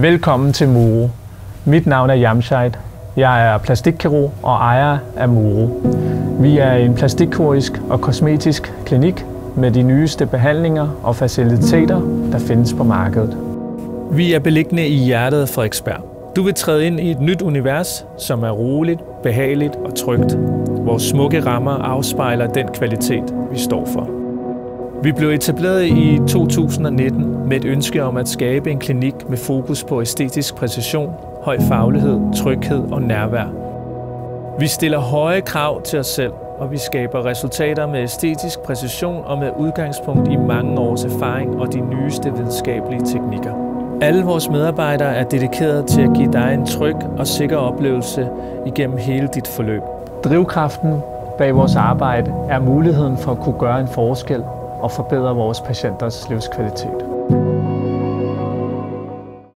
Velkommen til Muro. Mit navn er Jamshid. Jeg er plastikkirurg og ejer af Muro. Vi er en plastikkirurgisk og kosmetisk klinik med de nyeste behandlinger og faciliteter, der findes på markedet. Vi er beliggende i hjertet af Frederiksberg. Du vil træde ind i et nyt univers, som er roligt, behageligt og trygt. Vores smukke rammer afspejler den kvalitet, vi står for. Vi blev etableret i 2019 med et ønske om at skabe en klinik med fokus på æstetisk præcision, høj faglighed, tryghed og nærvær. Vi stiller høje krav til os selv, og vi skaber resultater med æstetisk præcision og med udgangspunkt i mange års erfaring og de nyeste videnskabelige teknikker. Alle vores medarbejdere er dedikeret til at give dig en tryg og sikker oplevelse igennem hele dit forløb. Drivkraften bag vores arbejde er muligheden for at kunne gøre en forskel og forbedre vores patienters livskvalitet.